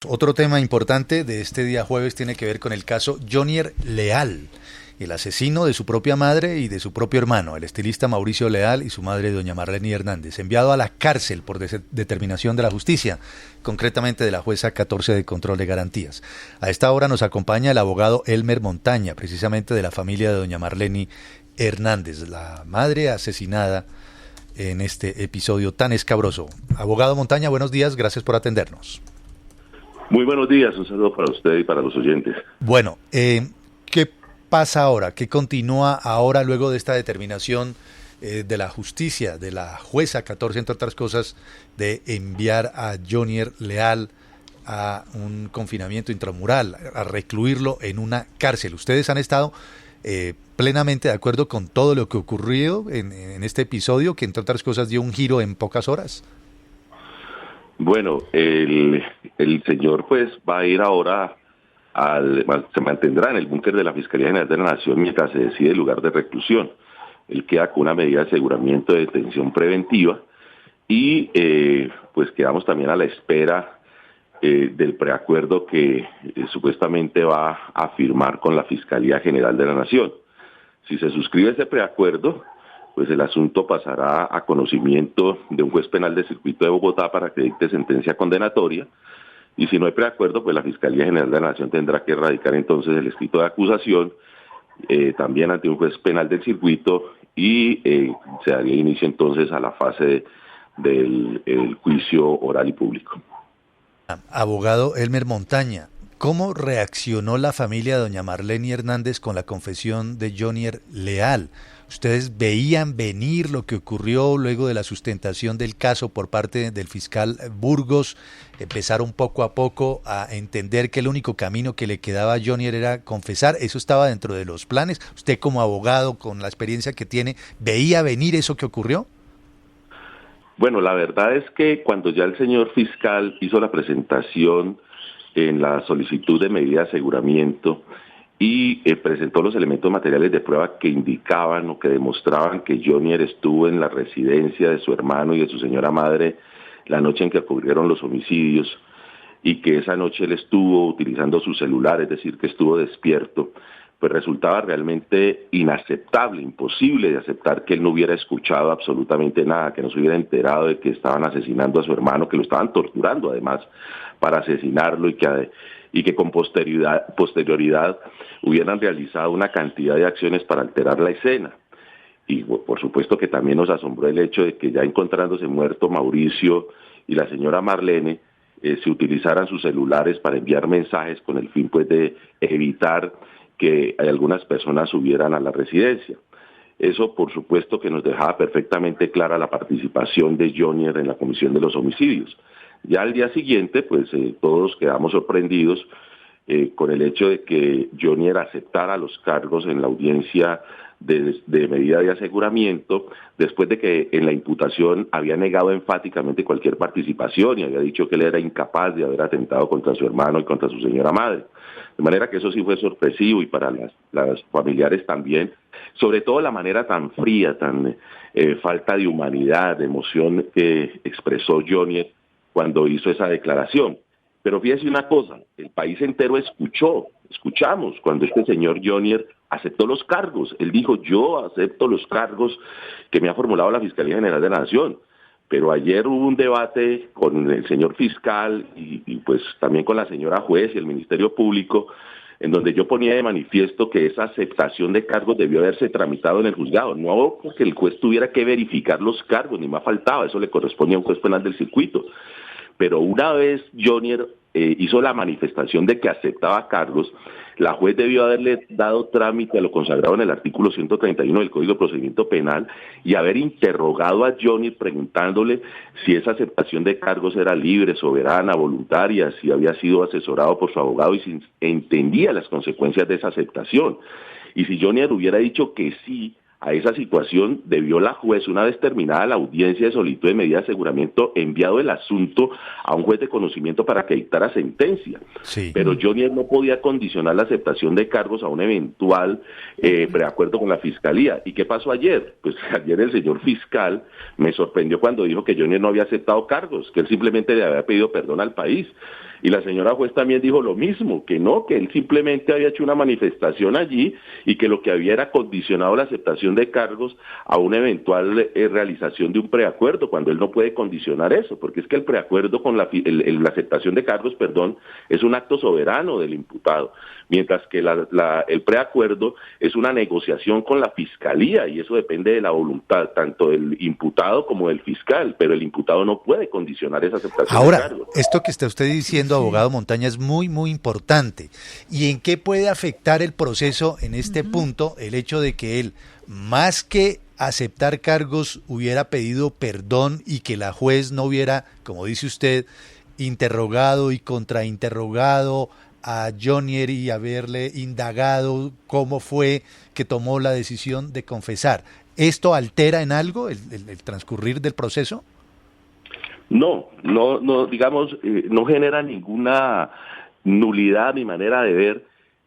Otro tema importante de este día jueves tiene que ver con el caso Jonier Leal, el asesino de su propia madre y de su propio hermano, el estilista Mauricio Leal y su madre doña Marlene Hernández, enviado a la cárcel por determinación de la justicia, concretamente de la jueza 14 de control de garantías. A esta hora nos acompaña el abogado Elmer Montaña, precisamente de la familia de doña Marlene Hernández, la madre asesinada en este episodio tan escabroso. Abogado Montaña, buenos días, gracias por atendernos. Muy buenos días, un saludo para usted y para los oyentes. Bueno, ¿qué pasa ahora? ¿Qué continúa ahora luego de esta determinación de la justicia, de la jueza 14, entre otras cosas, de enviar a Jonier Leal a un confinamiento intramural, a recluirlo en una cárcel? Ustedes han estado plenamente de acuerdo con todo lo que ocurrió en este episodio, que entre otras cosas dio un giro en pocas horas. Bueno, el señor pues va a ir ahora, se mantendrá en el búnker de la Fiscalía General de la Nación mientras se decide el lugar de reclusión. Él queda con una medida de aseguramiento de detención preventiva y pues quedamos también a la espera del preacuerdo que supuestamente va a firmar con la Fiscalía General de la Nación. Si se suscribe ese preacuerdo, pues el asunto pasará a conocimiento de un juez penal del circuito de Bogotá para que dicte sentencia condenatoria, y si no hay preacuerdo, pues la Fiscalía General de la Nación tendrá que radicar entonces el escrito de acusación también ante un juez penal del circuito y se daría inicio entonces a la fase del juicio oral y público. Abogado Elmer Montaña, ¿cómo reaccionó la familia de doña Marlene Hernández con la confesión de Jonier Leal? ¿Ustedes veían venir lo que ocurrió luego de la sustentación del caso por parte del fiscal Burgos? ¿Empezaron poco a poco a entender que el único camino que le quedaba a Jonier era confesar? ¿Eso estaba dentro de los planes? ¿Usted como abogado, con la experiencia que tiene, veía venir eso que ocurrió? Bueno, la verdad es que cuando ya el señor fiscal hizo la presentación en la solicitud de medida de aseguramiento y presentó los elementos materiales de prueba que indicaban o que demostraban que Jonier estuvo en la residencia de su hermano y de su señora madre la noche en que ocurrieron los homicidios y que esa noche él estuvo utilizando su celular, es decir, que estuvo despierto, pues resultaba realmente inaceptable, imposible de aceptar que él no hubiera escuchado absolutamente nada, que no se hubiera enterado de que estaban asesinando a su hermano, que lo estaban torturando además para asesinarlo y que con posterioridad hubieran realizado una cantidad de acciones para alterar la escena. Y por supuesto que también nos asombró el hecho de que ya encontrándose muerto Mauricio y la señora Marlene, se utilizaran sus celulares para enviar mensajes con el fin pues de evitar que algunas personas subieran a la residencia. Eso por supuesto que nos dejaba perfectamente clara la participación de Jonier en la comisión de los homicidios. Ya al día siguiente, pues todos quedamos sorprendidos con el hecho de que Jonier aceptara los cargos en la audiencia de medida de aseguramiento, después de que en la imputación había negado enfáticamente cualquier participación y había dicho que él era incapaz de haber atentado contra su hermano y contra su señora madre. De manera que eso sí fue sorpresivo y para las familiares también, sobre todo la manera tan fría, tan falta de humanidad, de emoción que expresó Jonier cuando hizo esa declaración. Pero fíjese una cosa, el país entero escuchamos cuando este señor Jonier aceptó los cargos. Él dijo, yo acepto los cargos que me ha formulado la Fiscalía General de la Nación. Pero ayer hubo un debate con el señor fiscal y pues también con la señora juez y el Ministerio Público, en donde yo ponía de manifiesto que esa aceptación de cargos debió haberse tramitado en el juzgado, no porque el juez tuviera que verificar los cargos, ni más faltaba, eso le correspondía a un juez penal del circuito. Pero una vez Jonier hizo la manifestación de que aceptaba cargos, la juez debió haberle dado trámite a lo consagrado en el artículo 131 del Código de Procedimiento Penal y haber interrogado a Jonier preguntándole si esa aceptación de cargos era libre, soberana, voluntaria, si había sido asesorado por su abogado y si entendía las consecuencias de esa aceptación. Y si Jonier hubiera dicho que sí a esa situación, debió la juez, una vez terminada la audiencia de solicitud de medida de aseguramiento, enviado el asunto a un juez de conocimiento para que dictara sentencia. Sí. Pero Jonier no podía condicionar la aceptación de cargos a un eventual preacuerdo con la Fiscalía. ¿Y qué pasó ayer? Pues ayer el señor fiscal me sorprendió cuando dijo que Jonier no había aceptado cargos, que él simplemente le había pedido perdón al país. Y la señora juez también dijo lo mismo, que no, que él simplemente había hecho una manifestación allí y que lo que había era condicionado la aceptación de cargos a una eventual realización de un preacuerdo, cuando él no puede condicionar eso, porque es que el preacuerdo con la aceptación de cargos, es un acto soberano del imputado, mientras que el preacuerdo es una negociación con la fiscalía y eso depende de la voluntad tanto del imputado como del fiscal, pero el imputado no puede condicionar esa aceptación de cargos. Ahora, esto que está usted diciendo, abogado Montaña, es muy, muy importante. ¿Y en qué puede afectar el proceso en este punto el hecho de que él, más que aceptar cargos, hubiera pedido perdón y que la juez no hubiera, como dice usted, interrogado y contrainterrogado a Jonier y haberle indagado cómo fue que tomó la decisión de confesar? ¿Esto altera en algo el transcurrir del proceso? No, digamos, no genera ninguna nulidad a mi manera de ver,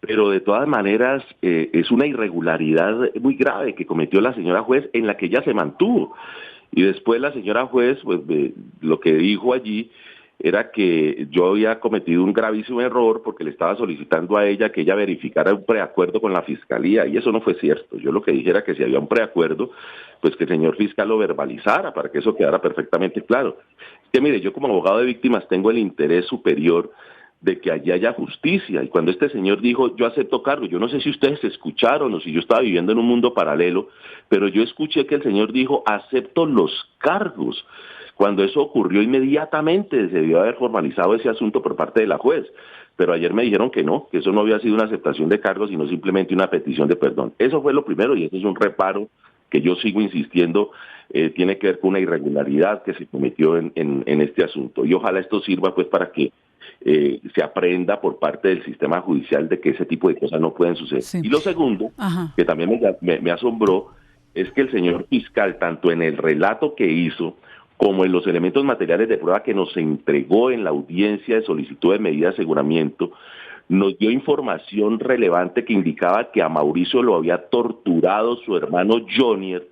pero de todas maneras es una irregularidad muy grave que cometió la señora juez en la que ella se mantuvo. Y después la señora juez, pues lo que dijo allí era que yo había cometido un gravísimo error porque le estaba solicitando a ella que ella verificara un preacuerdo con la fiscalía, y eso no fue cierto. Yo lo que dije era que si había un preacuerdo, pues que el señor fiscal lo verbalizara para que eso quedara perfectamente claro. Es que mire, yo como abogado de víctimas tengo el interés superior de que allí haya justicia, y cuando este señor dijo yo acepto cargo, yo no sé si ustedes escucharon o si yo estaba viviendo en un mundo paralelo, pero yo escuché que el señor dijo acepto los cargos. Cuando eso ocurrió inmediatamente se debió haber formalizado ese asunto por parte de la juez, pero ayer me dijeron que no, que eso no había sido una aceptación de cargos, sino simplemente una petición de perdón. Eso fue lo primero y eso es un reparo que yo sigo insistiendo, tiene que ver con una irregularidad que se cometió en este asunto. Y ojalá esto sirva pues para que se aprenda por parte del sistema judicial de que ese tipo de cosas no pueden suceder. Sí. Y lo segundo, que también me asombró, es que el señor fiscal, tanto en el relato que hizo, como en los elementos materiales de prueba que nos entregó en la audiencia de solicitud de medida de aseguramiento, nos dio información relevante que indicaba que a Mauricio lo había torturado su hermano Jonier.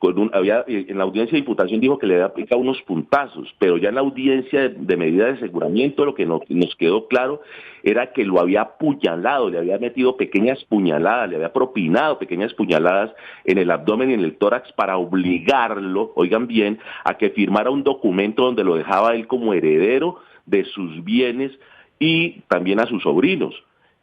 En la audiencia de imputación dijo que le había aplicado unos puntazos, pero ya en la audiencia de medida de aseguramiento lo que nos quedó claro era que lo había apuñalado, le había metido pequeñas puñaladas, le había propinado pequeñas puñaladas en el abdomen y en el tórax para obligarlo, oigan bien, a que firmara un documento donde lo dejaba él como heredero de sus bienes y también a sus sobrinos.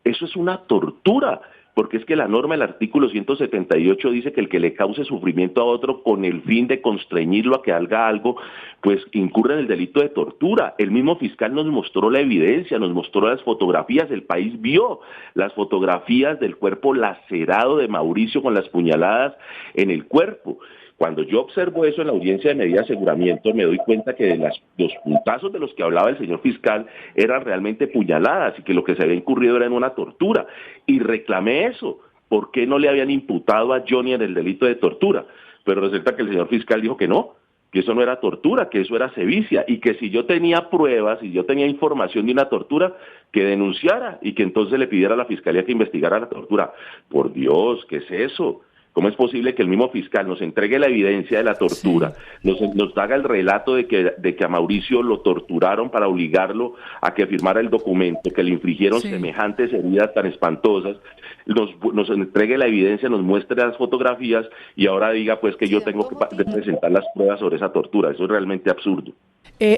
Eso es una tortura, porque es que la norma del artículo 178 dice que el que le cause sufrimiento a otro con el fin de constreñirlo a que haga algo, pues incurre en el delito de tortura. El mismo fiscal nos mostró la evidencia, nos mostró las fotografías, el país vio las fotografías del cuerpo lacerado de Mauricio con las puñaladas en el cuerpo. Cuando yo observo eso en la audiencia de medida de aseguramiento, me doy cuenta que los puntazos de los que hablaba el señor fiscal eran realmente puñaladas y que lo que se había incurrido era en una tortura. Y reclamé eso. ¿Por qué no le habían imputado a Jonier el delito de tortura? Pero resulta que el señor fiscal dijo que no, que eso no era tortura, que eso era sevicia, y que si yo tenía pruebas, si yo tenía información de una tortura, que denunciara y que entonces le pidiera a la fiscalía que investigara la tortura. Por Dios, ¿qué es eso? ¿Cómo es posible que el mismo fiscal nos entregue la evidencia de la tortura, nos haga el relato de que a Mauricio lo torturaron para obligarlo a que firmara el documento, que le infligieron semejantes heridas tan espantosas, nos entregue la evidencia, nos muestre las fotografías y ahora diga pues que yo tengo que presentar las pruebas sobre esa tortura? Eso es realmente absurdo.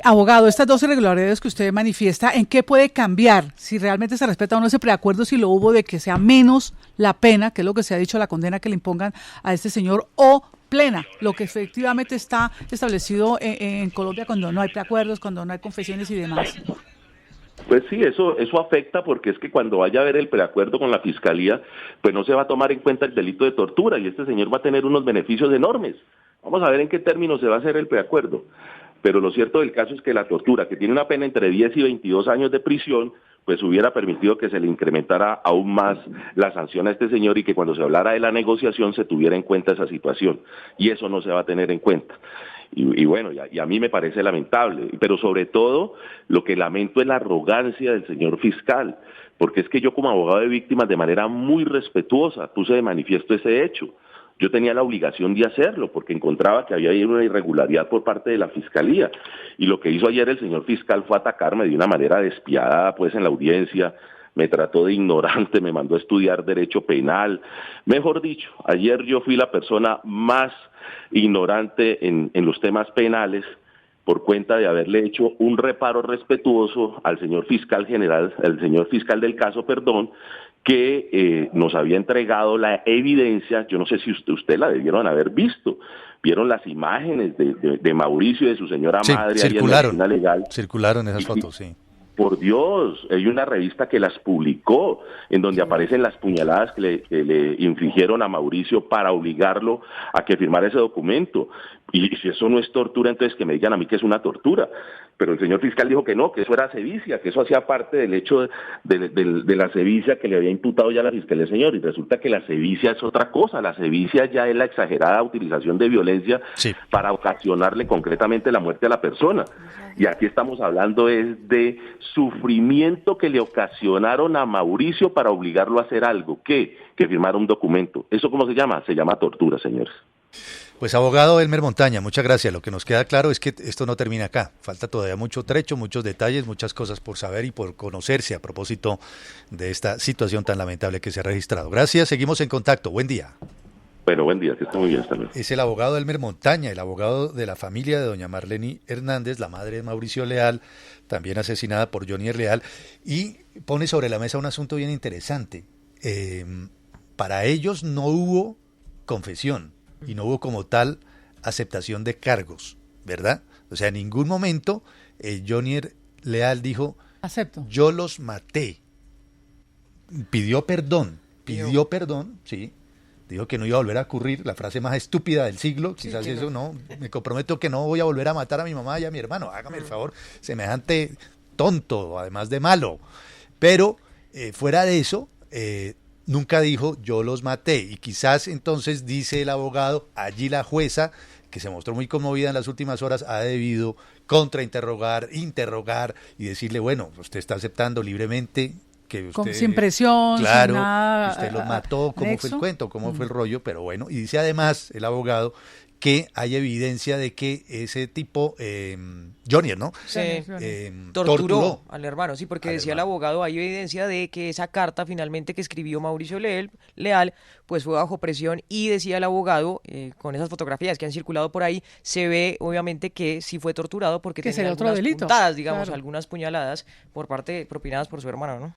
Abogado, estas dos irregularidades que usted manifiesta, ¿en qué puede cambiar? Si realmente se respeta o no ese preacuerdo, si lo hubo de que sea menos la pena, que es lo que se ha dicho, la condena que le impongan a este señor, o plena, lo que efectivamente está establecido en Colombia cuando no hay preacuerdos, cuando no hay confesiones y demás. Pues sí, eso afecta porque es que cuando vaya a haber el preacuerdo con la fiscalía, pues no se va a tomar en cuenta el delito de tortura y este señor va a tener unos beneficios enormes. Vamos a ver en qué términos se va a hacer el preacuerdo. Pero lo cierto del caso es que la tortura, que tiene una pena entre 10 y 22 años de prisión, pues hubiera permitido que se le incrementara aún más la sanción a este señor y que cuando se hablara de la negociación se tuviera en cuenta esa situación. Y eso no se va a tener en cuenta. Y bueno, y a mí me parece lamentable. Pero sobre todo, lo que lamento es la arrogancia del señor fiscal. Porque es que yo como abogado de víctimas, de manera muy respetuosa, puse de manifiesto ese hecho. yo tenía la obligación de hacerlo porque encontraba que había una irregularidad por parte de la Fiscalía. Y lo que hizo ayer el señor fiscal fue atacarme de una manera despiadada, pues en la audiencia, me trató de ignorante, me mandó a estudiar derecho penal. Mejor dicho, ayer yo fui la persona más ignorante en los temas penales por cuenta de haberle hecho un reparo respetuoso al señor fiscal general, al señor fiscal del caso, perdón, que nos había entregado la evidencia. Yo no sé si usted la debieron haber visto. Vieron las imágenes de Mauricio y de su señora madre ahí en la esquina legal. Circularon esas fotos, sí. Por Dios, hay una revista que las publicó, en donde aparecen las puñaladas que le infligieron a Mauricio para obligarlo a que firmara ese documento. Y si eso no es tortura, entonces que me digan a mí que es una tortura. Pero el señor fiscal dijo que no, que eso era sevicia, que eso hacía parte del hecho de la sevicia que le había imputado ya la fiscalía, señor. Y resulta que la sevicia es otra cosa. La sevicia ya es la exagerada utilización de violencia para ocasionarle concretamente la muerte a la persona. Y aquí estamos hablando es de sufrimiento que le ocasionaron a Mauricio para obligarlo a hacer algo. ¿Qué? Que firmara un documento. ¿Eso cómo se llama? Se llama tortura, señores. Pues abogado Elmer Montaña, muchas gracias. Lo que nos queda claro es que esto no termina acá. Falta todavía mucho trecho, muchos detalles, muchas cosas por saber y por conocerse a propósito de esta situación tan lamentable que se ha registrado. Gracias, seguimos en contacto. Buen día. Bueno, buen día, que esté muy bien. Hasta luego. Es el abogado Elmer Montaña, el abogado de la familia de doña Marlene Hernández, la madre de Mauricio Leal, también asesinada por Jonier Leal, y pone sobre la mesa un asunto bien interesante. Para ellos no hubo confesión y no hubo como tal aceptación de cargos, ¿verdad? O sea, en ningún momento Jonier Leal dijo, acepto, yo los maté. Pidió perdón, sí. Dijo que no iba a volver a ocurrir, la frase más estúpida del siglo, quizás sí, eso no, me comprometo que no voy a volver a matar a mi mamá y a mi hermano, hágame el favor, semejante tonto, además de malo. Pero fuera de eso, nunca dijo yo los maté, y quizás entonces, dice el abogado, allí la jueza, que se mostró muy conmovida en las últimas horas, ha debido contrainterrogar, interrogar y decirle, bueno, usted está aceptando libremente que usted, sin presión, claro, sin nada, usted lo mató, cómo fue el cuento, cómo fue el rollo, pero bueno, y dice además el abogado que hay evidencia de que ese tipo, Jonier, ¿no? Sí, torturó al hermano, sí, porque decía el abogado, hay evidencia de que esa carta finalmente que escribió Mauricio Leal, pues fue bajo presión, y decía el abogado, con esas fotografías que han circulado por ahí, se ve obviamente que sí fue torturado porque tenía algunas puntadas, digamos, algunas puñaladas propinadas por su hermano, ¿no?